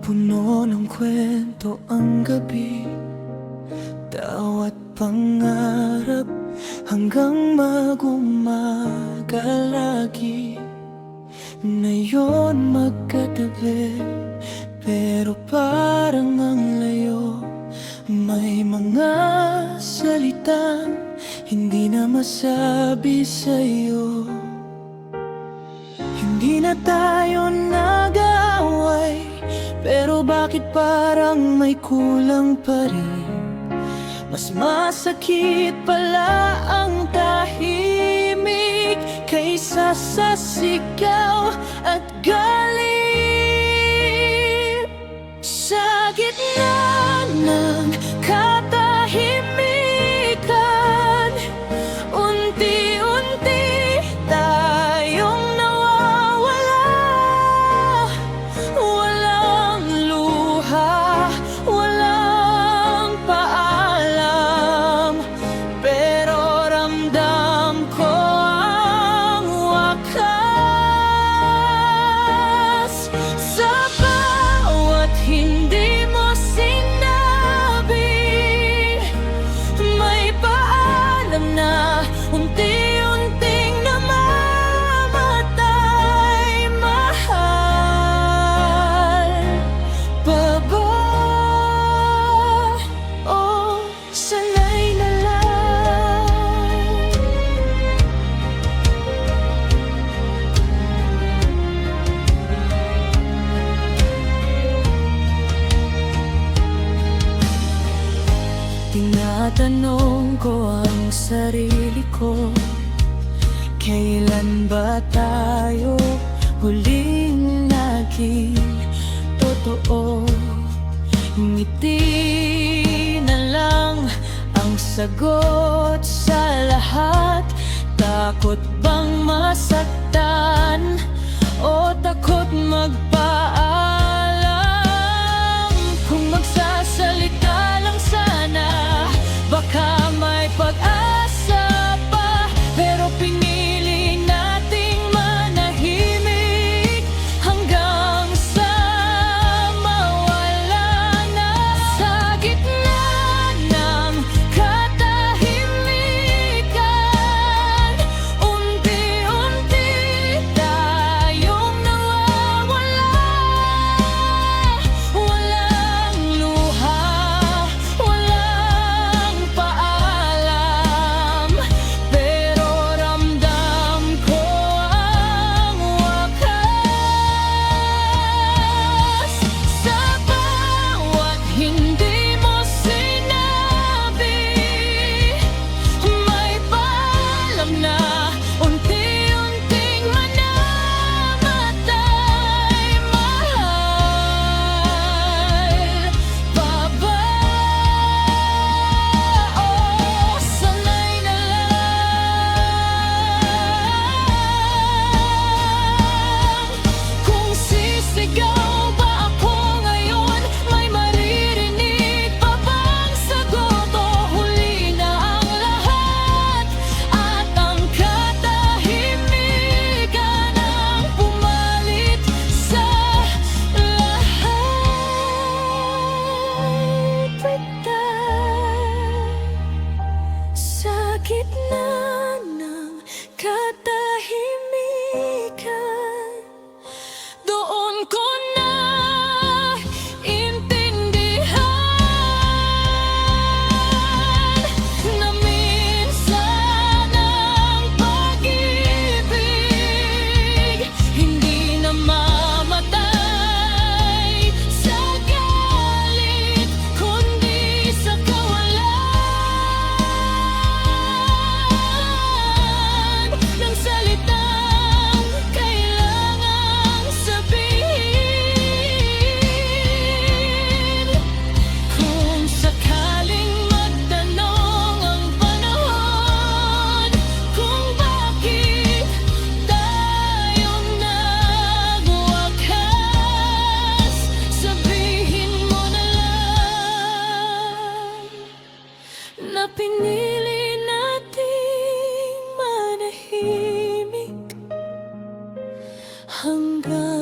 Puno ng kwento ang gabi, bawat pangarap hanggang mag-umaga lagi. Ngayon magkatabi, pero parang ang layo. May mga salitang hindi na masabi sa'yo. Hindi na tayo nag-aaway, pero bakit parang may kulang pa rin? Mas masakit pala ang tahimik kaysa sa sigaw at galit. Sa gitna ng katahimikan, unti-unti tayong nawawala. Walang luha, walang paalam, pero ramdam ko ang wakas. Sa bawat hindi mo sinabi, may paalam na unti-unting namamatay. Mahal pa ba? O sanay na lang? Tinatanong ko ang sarili ko, kailan ba tayo huling naging totoo? Ngiti na lang ang sagot sa lahat. Takot bang masaktan o takot magpaalam? Kung magsasalita lang sana, baka may pag-asa pa. Pero pinili nating manahimik hanggang sa mawala na. Sa gitna ng katahimikan, unti-unti tayong nawawala. Walang luha, walang paalam, pero ramdam ko ang wakas. Sa bawat hindi mo sinabi, may paalam na unti-unting manamatay. Mahal pa ba? O sanay na lang? Kung sisigaw ba ako ngayon, may maririnig pa bang sagot? O huli na ang lahat at ang katahimikan ang pumalit sa lahat? Pretay sa gitna ng katahimikan, doon ko na intindihan na minsan ang pag-ibig hindi namamatay sa galit, kundi sa kawalan ng salitang kailangang sabihin. Kung sakaling magtanong ang panahon kung bakit tayong nagwakas, sabihin mo na lang na pinili nating manahimik hanggang